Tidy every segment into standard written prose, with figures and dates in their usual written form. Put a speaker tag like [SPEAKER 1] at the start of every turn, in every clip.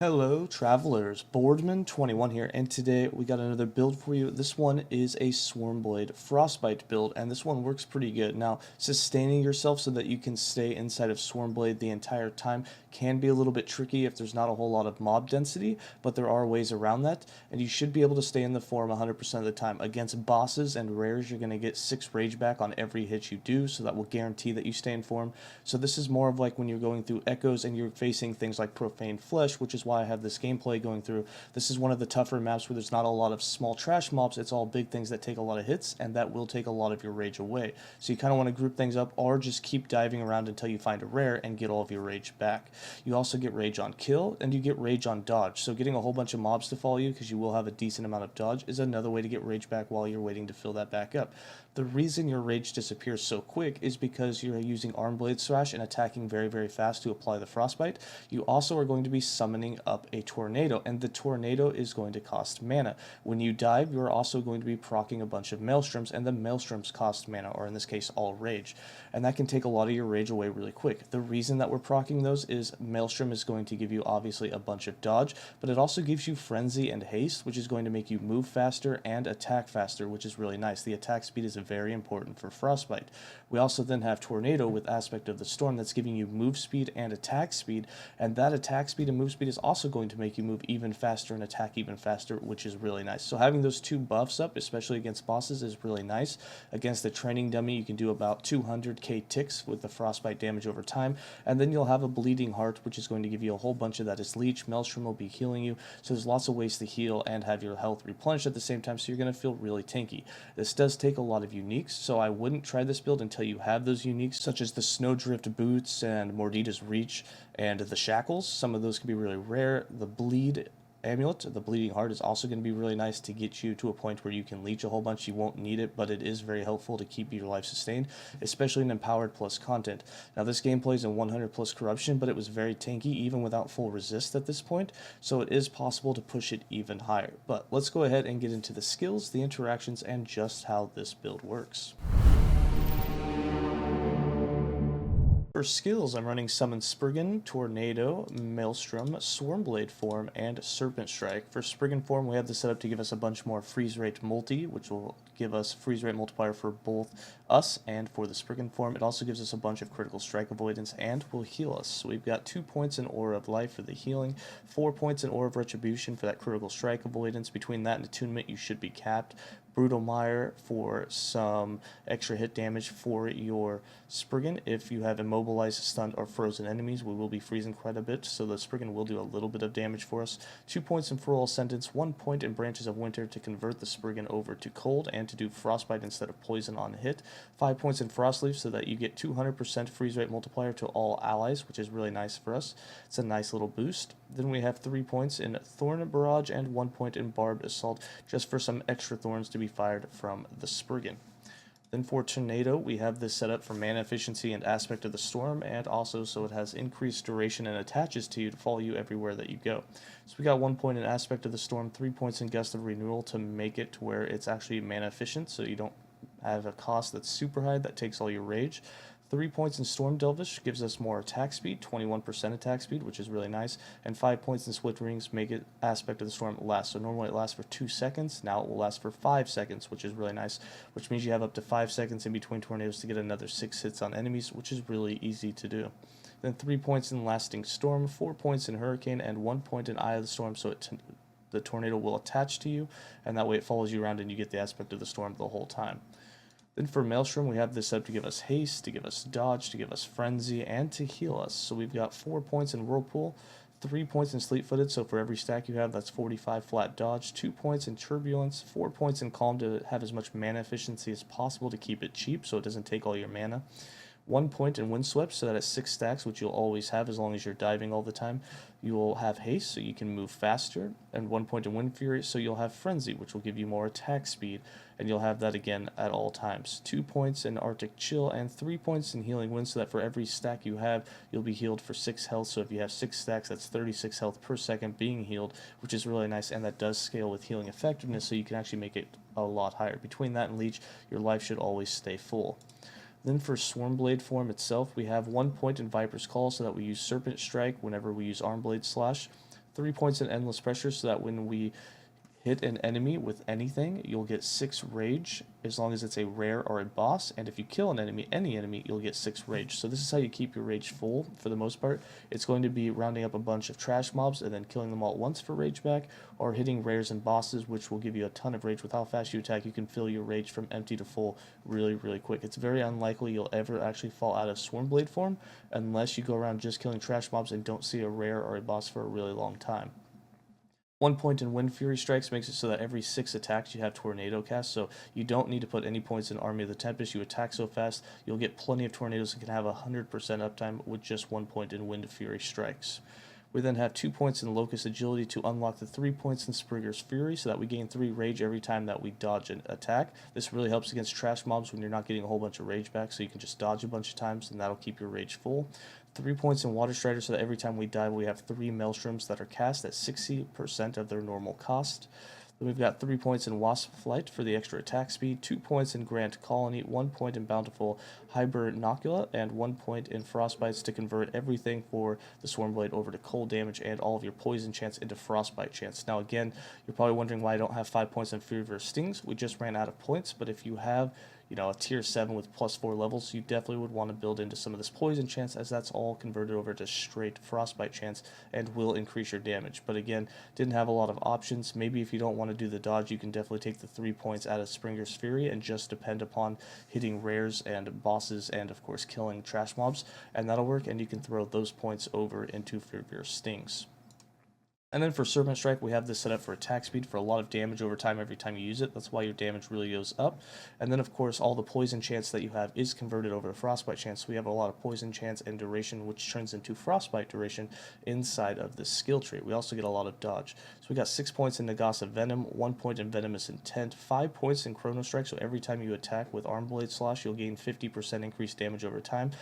[SPEAKER 1] Hello travelers, Boardman21 here, and today we got another build for you. This one is a Swarmblade Frostbite build, and this one works pretty good. Now, sustaining yourself so that you can stay inside of Swarmblade the entire time can be a little bit tricky if there's not a whole lot of mob density, but there are ways around that, and you should be able to stay in the form 100% of the time. Against bosses and rares, you're going to get 6 rage back on every hit you do, so that will guarantee that you stay in form. So this is more of like when you're going through echoes and you're facing things like Profane Flesh, which is why I have this gameplay going through. This is one of the tougher maps where there's not a lot of small trash mobs. It's all big things that take a lot of hits, and that will take a lot of your rage away. So you kind of want to group things up, or just keep diving around until you find a rare and get all of your rage back. You also get rage on kill, and you get rage on dodge. So getting a whole bunch of mobs to follow you, because you will have a decent amount of dodge, is another way to get rage back while you're waiting to fill that back up. The reason your rage disappears so quick is because you're using Armblade Slash and attacking very, very fast to apply the Frostbite. You also are going to be summoning up a Tornado, and the Tornado is going to cost mana. When you dive, you're also going to be proccing a bunch of Maelstroms, and the Maelstroms cost mana, or in this case, all rage. And that can take a lot of your rage away really quick. The reason that we're proccing those is Maelstrom is going to give you, obviously, a bunch of dodge, but it also gives you Frenzy and Haste, which is going to make you move faster and attack faster, which is really nice. The attack speed is very important for Frostbite. We also then have Tornado with Aspect of the Storm that's giving you move speed and attack speed, and that attack speed and move speed is also going to make you move even faster and attack even faster, which is really nice. So having those two buffs up, especially against bosses, is really nice. Against the training dummy, you can do about 200k ticks with the Frostbite damage over time, and then you'll have a Bleeding Heart, which is going to give you a whole bunch of that as leech. Maelstrom will be healing you, so there's lots of ways to heal and have your health replenished at the same time, so you're going to feel really tanky. This does take a lot of uniques, so I wouldn't try this build until you have those uniques, such as the Snowdrift Boots and Mordita's Reach and the Shackles. Some of those can be really rare. The Bleed Amulet, the Bleeding Heart, is also going to be really nice to get you to a point where you can leech a whole bunch. You won't need it, but it is very helpful to keep your life sustained, especially in Empowered plus content. Now, this game plays in 100 plus corruption, but it was very tanky even without full resist at this point, so it is possible to push it even higher. But let's go ahead and get into the skills, the interactions, and just how this build works. For skills, I'm running Summon Spriggan, Tornado, Maelstrom, Swarmblade Form, and Serpent Strike. For Spriggan Form, we have this set up to give us a bunch more freeze rate multi, which will give us freeze rate multiplier for both us and for the Spriggan Form. It also gives us a bunch of critical strike avoidance and will heal us. So we've got 2 points in Aura of Life for the healing, 4 points in Aura of Retribution for that critical strike avoidance. Between that and Attunement, you should be capped. Brutal Mire for some extra hit damage for your Spriggan. If you have immobilized, stunned, or frozen enemies, we will be freezing quite a bit, so the Spriggan will do a little bit of damage for us. 2 points in Feral Sentence, 1 point in Branches of Winter to convert the Spriggan over to cold and to do Frostbite instead of poison on hit. 5 points in Frostleaf so that you get 200% freeze rate multiplier to all allies, which is really nice for us. It's a nice little boost. Then we have 3 points in Thorn Barrage and 1 point in Barbed Assault, just for some extra thorns to be fired from the Spriggan. Then for Tornado, we have this set up for mana efficiency and Aspect of the Storm, and also so it has increased duration and attaches to you to follow you everywhere that you go. So we got 1 point in Aspect of the Storm, 3 points in Gust of Renewal to make it to where it's actually mana efficient, so you don't have a cost that's super high that takes all your rage. 3 points in Storm Delvish gives us more attack speed, 21% attack speed, which is really nice, and 5 points in Swift Rings make it Aspect of the Storm last. So normally it lasts for 2 seconds, now it will last for 5 seconds, which is really nice, which means you have up to 5 seconds in between tornadoes to get another 6 hits on enemies, which is really easy to do. Then 3 points in Lasting Storm, 4 points in Hurricane, and 1 point in Eye of the Storm, so the tornado will attach to you, and that way it follows you around and you get the Aspect of the Storm the whole time. Then for Maelstrom, we have this set up to give us haste, to give us dodge, to give us frenzy, and to heal us. So we've got 4 points in Whirlpool, 3 points in Sleep-Footed, so for every stack you have, that's 45 flat dodge, 2 points in Turbulence, 4 points in Calm to have as much mana efficiency as possible to keep it cheap so it doesn't take all your mana. 1 point in Windswept, so that is 6 stacks, which you'll always have as long as you're diving all the time. You will have haste, so you can move faster, and 1 point in Wind Fury, so you'll have frenzy, which will give you more attack speed, and you'll have that again at all times. 2 points in Arctic Chill, and 3 points in Healing Wind, so that for every stack you have, you'll be healed for 6 health, so if you have 6 stacks, that's 36 health per second being healed, which is really nice, and that does scale with healing effectiveness, so you can actually make it a lot higher. Between that and Leech, your life should always stay full. Then for Swarmblade Form itself, we have 1 point in Viper's Call so that we use Serpent Strike whenever we use Armblade Slash, 3 points in Endless Pressure, so that when we hit an enemy with anything, you'll get 6 rage as long as it's a rare or a boss, and if you kill an enemy, any enemy, you'll get 6 rage. So this is how you keep your rage full for the most part. It's going to be rounding up a bunch of trash mobs and then killing them all at once for rage back, or hitting rares and bosses, which will give you a ton of rage. With how fast you attack, you can fill your rage from empty to full really, really quick. It's very unlikely you'll ever actually fall out of Swarmblade form unless you go around just killing trash mobs and don't see a rare or a boss for a really long time. 1 point in Wind Fury Strikes makes it so that every 6 attacks you have Tornado cast, so you don't need to put any points in Army of the Tempest. You attack so fast, you'll get plenty of tornadoes and can have 100% uptime with just 1 point in Wind Fury Strikes. We then have 2 points in Locust Agility to unlock the 3 points in Spriggan's Fury, so that we gain 3 rage every time that we dodge an attack. This really helps against trash mobs when you're not getting a whole bunch of rage back, so you can just dodge a bunch of times and that'll keep your rage full. 3 points in Water Strider, so that every time we dive we have 3 Maelstroms that are cast at 60% of their normal cost. Then we've got 3 points in Wasp Flight for the extra attack speed, 2 points in Grant Colony, 1 point in Bountiful 𝐓𝐤𝐺, and 1 point in Frostbites to convert everything for the Swarmblade over to cold damage and all of your poison chance into Frostbite chance. Now again, you're probably wondering why I don't have 5 points in Fury vs. Stings. We just ran out of points, but if you have a tier 7 with +4 levels, you definitely would want to build into some of this poison chance, as that's all converted over to straight Frostbite chance and will increase your damage. But again, didn't have a lot of options. Maybe if you don't want to do the dodge, you can definitely take the 3 points out of Spriggan's Fury and just depend upon hitting rares and bosses and of course killing trash mobs, and that'll work, and you can throw those points over into Fury vs. Stings. And then for Serpent Strike, we have this set up for attack speed for a lot of damage over time every time you use it. That's why your damage really goes up. And then, of course, all the poison chance that you have is converted over to Frostbite chance. So we have a lot of poison chance and duration, which turns into Frostbite duration inside of this skill tree. We also get a lot of dodge. So we got 6 points in Nagasa Venom, 1 point in Venomous Intent, 5 points in Chrono Strike. So every time you attack with Armblade Slash, you'll gain 50% increased damage over time.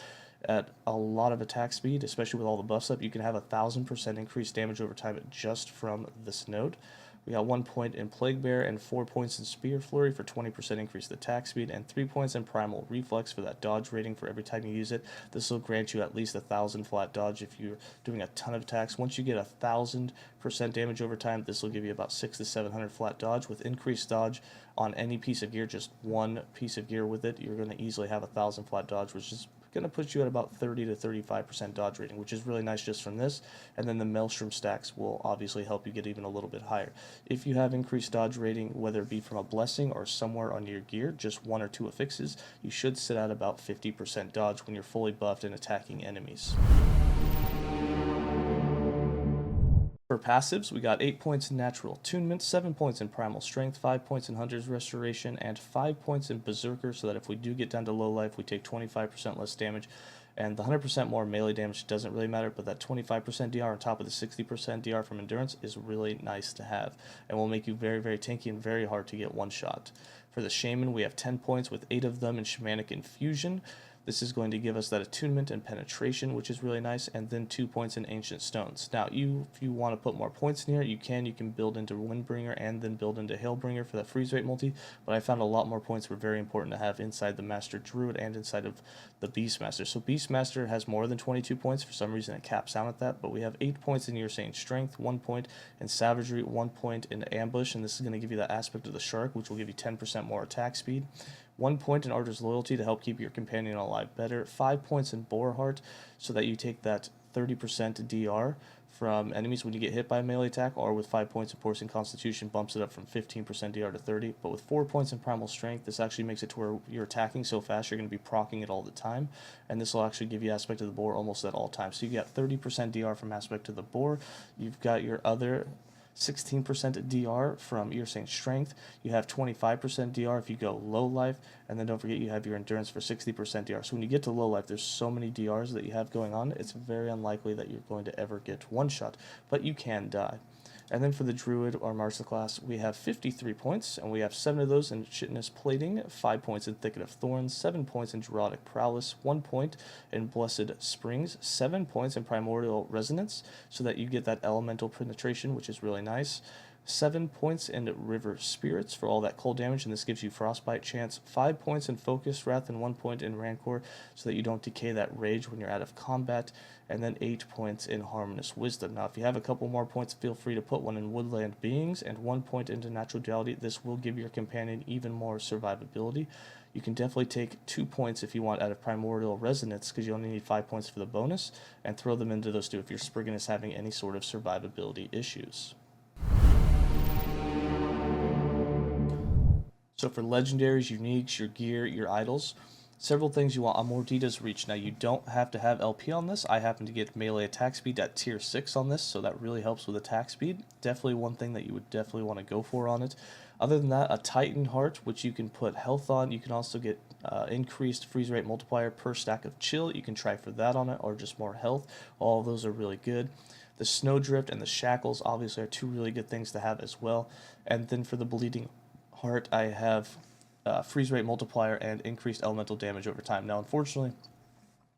[SPEAKER 1] At a lot of attack speed, especially with all the buffs up, you can have 1,000% increased damage over time just from this node. We got 1 point in Plague Bear and 4 points in Spear Flurry for 20% increased attack speed, and 3 points in Primal Reflex for that dodge rating for every time you use it. This will grant you at least 1,000 flat dodge if you're doing a ton of attacks. Once you get 1,000% damage over time, this will give you about 600 to 700 flat dodge. With increased dodge on any piece of gear, just one piece of gear with it, you're going to easily have 1,000 flat dodge, which is going to put you at about 30 to 35% dodge rating, which is really nice just from this. And then the Maelstrom stacks will obviously help you get even a little bit higher. If you have increased dodge rating, whether it be from a blessing or somewhere on your gear, just 1 or 2 affixes, you should sit at about 50% dodge when you're fully buffed and attacking enemies. For passives, we got 8 points in Natural Attunement, 7 points in Primal Strength, 5 points in Hunter's Restoration, and 5 points in Berserker, so that if we do get down to low life, we take 25% less damage. And the 100% more melee damage doesn't really matter, but that 25% DR on top of the 60% DR from Endurance is really nice to have, and will make you very, very tanky and very hard to get one-shot. For the Shaman, we have 10 points with 8 of them in Shamanic Infusion. This is going to give us that attunement and penetration, which is really nice, and then 2 points in Ancient Stones. Now, if you want to put more points in here, you can build into Windbringer and then build into Hailbringer for that freeze rate multi, but I found a lot more points were very important to have inside the Master Druid and inside of the Beastmaster. So Beastmaster has more than 22 points. For some reason it caps out at that, but we have 8 points in 𝐓𝐤𝐻 Strength, 1 point in Savagery, 1 point in Ambush, and this is going to give you that aspect of the Shark, which will give you 10% more attack speed. 1 point in Archer's Loyalty to help keep your companion alive better. 5 points in Boarheart so that you take that 30% DR from enemies when you get hit by a melee attack, or with 5 points in Porcine Constitution bumps it up from 15% DR to 30. But with 4 points in Primal Strength, this actually makes it to where you're attacking so fast you're going to be proccing it all the time, and this will actually give you Aspect of the Boar almost at all times. So you got 30% DR from Aspect of the Boar. You've got your other 16% DR from 𝐓𝐤𝐻 Strength. You have 25% DR if you go low life, and then don't forget you have your Endurance for 60% DR. So when you get to low life, there's so many DRs that you have going on, it's very unlikely that you're going to ever get one shot, but you can die. And then for the Druid or Martial class, we have 53 points, and we have 7 of those in Chitinous Plating, 5 points in Thicket of Thorns, 7 points in Gerotic Prowess, 1 point in Blessed Springs, 7 points in Primordial Resonance, so that you get that elemental penetration, which is really nice. 7 points in River Spirits for all that cold damage, and this gives you Frostbite chance, 5 points in Focus Wrath, and 1 point in Rancor, so that you don't decay that rage when you're out of combat, and then 8 points in Harmonious Wisdom. Now, if you have a couple more points, feel free to put 1 in Woodland Beings, and 1 point into Natural Duality. This will give your companion even more survivability. You can definitely take 2 points if you want out of Primordial Resonance, because you only need 5 points for the bonus, and throw them into those two if your Spriggan is having any sort of survivability issues. So for legendaries, uniques, your gear, your idols, several things you want. Amortita's Reach. Now, you don't have to have LP on this. I happen to get melee attack speed at tier 6 on this, so that really helps with attack speed. Definitely one thing that you would definitely want to go for on it. Other than that, a Titan Heart, which you can put health on. You can also get increased freeze rate multiplier per stack of chill. You can try for that on it, or just more health. All of those are really good. The Snowdrift and the Shackles obviously are 2 really good things to have as well. And then for the Bleeding Heart, I have freeze rate multiplier and increased elemental damage over time. Now, unfortunately,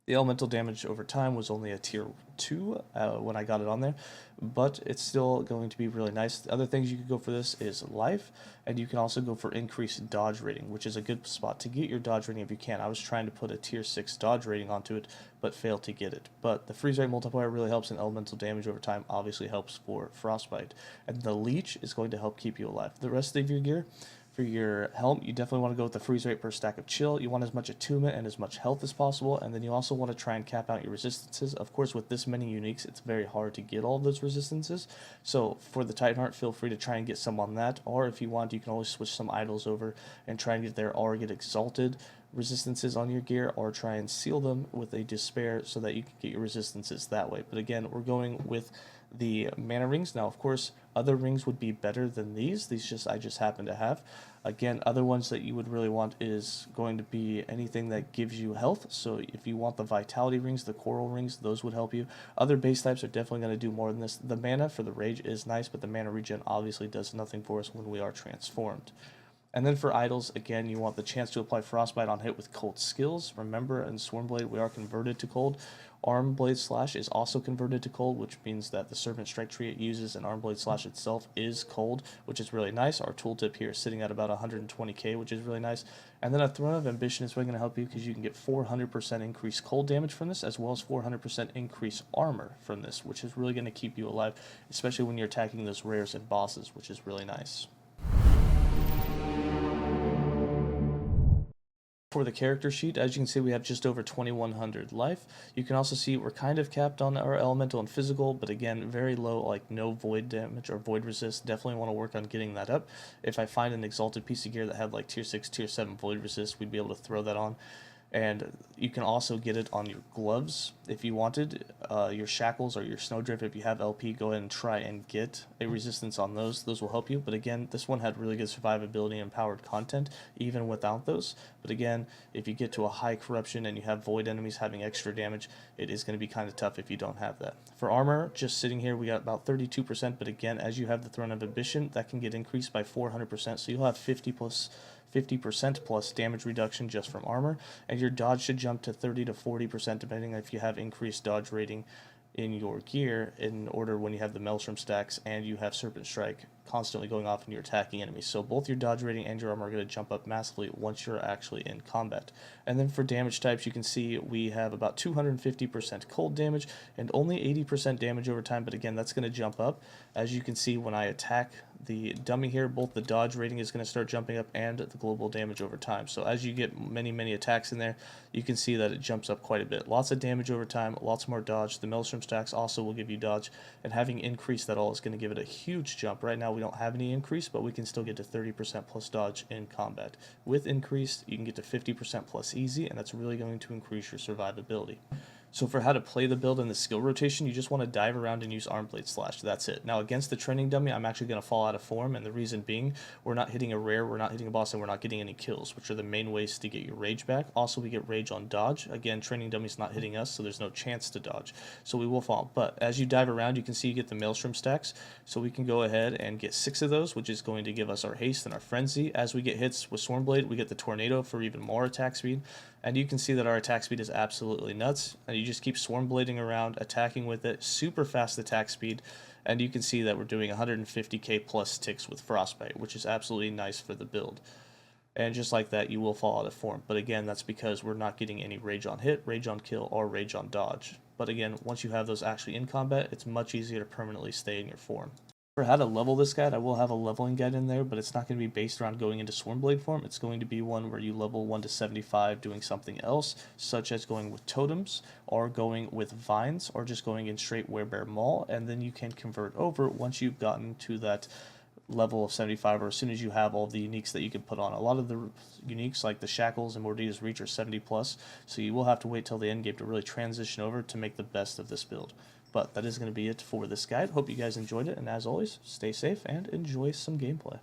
[SPEAKER 1] the elemental damage over time was only a tier 2 when I got it on there, but it's still going to be really nice. The other things you could go for this is life, and you can also go for increased dodge rating, which is a good spot to get your dodge rating if you can. I was trying to put a tier 6 dodge rating onto it, but failed to get it. But the freeze rate multiplier really helps, and elemental damage over time obviously helps for Frostbite. And the leech is going to help keep you alive. The rest of your gear, for your helm, you definitely want to go with the freeze rate per stack of chill. You want as much attunement and as much health as possible, and then you also want to try and cap out your resistances. Of course, with this many uniques, it's very hard to get all of those resistances. So for the Titan Heart, feel free to try and get some on that, or if you want, you can always switch some idols over and try and get their or get exalted resistances on your gear, or try and seal them with a despair so that you can get your resistances that way. But again, we're going with the mana rings. Now, of course, other rings would be better than these. I just happen to have. Again, other ones that you would really want is going to be anything that gives you health. So if you want the vitality rings, the coral rings, those would help you. Other base types are definitely going to do more than this. The mana for the rage is nice, but the mana regen obviously does nothing for us when we are transformed. And then for idols, again, you want the chance to apply Frostbite on hit with cold skills. Remember, in Swarmblade, we are converted to cold. Armblade Slash is also converted to cold, which means that the Serpent Strike tree it uses and Armblade Slash itself is cold, which is really nice. Our tooltip here is sitting at about 120k, which is really nice. And then a Throne of Ambition is really going to help you because you can get 400% increased cold damage from this, as well as 400% increased armor from this, which is really going to keep you alive, especially when you're attacking those rares and bosses, which is really nice. For the character sheet, as you can see, we have just over 2100 life. You can also see we're kind of capped on our elemental and physical, but again, very low, like no void damage or void resist. Definitely want to work on getting that up. If I find an exalted piece of gear that had like tier 6, tier 7 void resist, we'd be able to throw that on. And you can also get it on your gloves if you wanted. Your shackles or your snowdrift, if you have LP, go ahead and try and get a resistance on those. Those will help you. But again, this one had really good survivability and powered content, even without those. But again, if you get to a high corruption and you have void enemies having extra damage, it is going to be kind of tough if you don't have that. For armor, just sitting here, we got about 32%. But again, as you have the Throne of Ambition, that can get increased by 400%. So you'll have 50% plus damage reduction just from armor, and your dodge should jump to 30 to 40% depending if you have increased dodge rating in your gear in order when you have the Maelstrom stacks and you have Serpent Strike constantly going off and you're attacking enemies. So both your dodge rating and your armor are going to jump up massively once you're actually in combat. And then for damage types, you can see we have about 250% cold damage and only 80% damage over time, but again, that's going to jump up. As you can see, when I attack the dummy here, both the dodge rating is going to start jumping up and the global damage over time. So as you get many attacks in there, you can see that it jumps up quite a bit. Lots of damage over time, lots more dodge. The Maelstrom stacks also will give you dodge, and having increased that all is going to give it a huge jump. Right now we don't have any increase, but we can still get to 30% plus dodge in combat. With increased, you can get to 50% plus easy, and that's really going to increase your survivability. So for how to play the build and the skill rotation, you just want to dive around and use Armblade Slash. That's it. Now against the training dummy, I'm actually going to fall out of form, and the reason being, we're not hitting a rare, we're not hitting a boss, and we're not getting any kills, which are the main ways to get your rage back. Also, we get rage on dodge. Again, training dummy's not hitting us, so there's no chance to dodge. So we will fall. But as you dive around, you can see you get the Maelstrom stacks. So we can go ahead and get 6 of those, which is going to give us our haste and our frenzy. As we get hits with Swarmblade, we get the tornado for even more attack speed. And you can see that our attack speed is absolutely nuts. And you just keep Swarmblading around, attacking with it, super fast attack speed. And you can see that we're doing 150k plus ticks with Frostbite, which is absolutely nice for the build. And just like that, you will fall out of form. But again, that's because we're not getting any rage on hit, rage on kill, or rage on dodge. But again, once you have those actually in combat, it's much easier to permanently stay in your form. For how to level this guide, I will have a leveling guide in there, but it's not going to be based around going into Swarmblade form. It's going to be one where you level 1 to 75 doing something else, such as going with totems, or going with vines, or just going in straight werebear maul, and then you can convert over once you've gotten to that level of 75, or as soon as you have all the uniques that you can put on. A lot of the uniques like the shackles and Mordida's reach are 70 plus, so you will have to wait till the end game to really transition over to make the best of this build. But that is going to be it for this guide. Hope you guys enjoyed it, and as always, stay safe and enjoy some gameplay.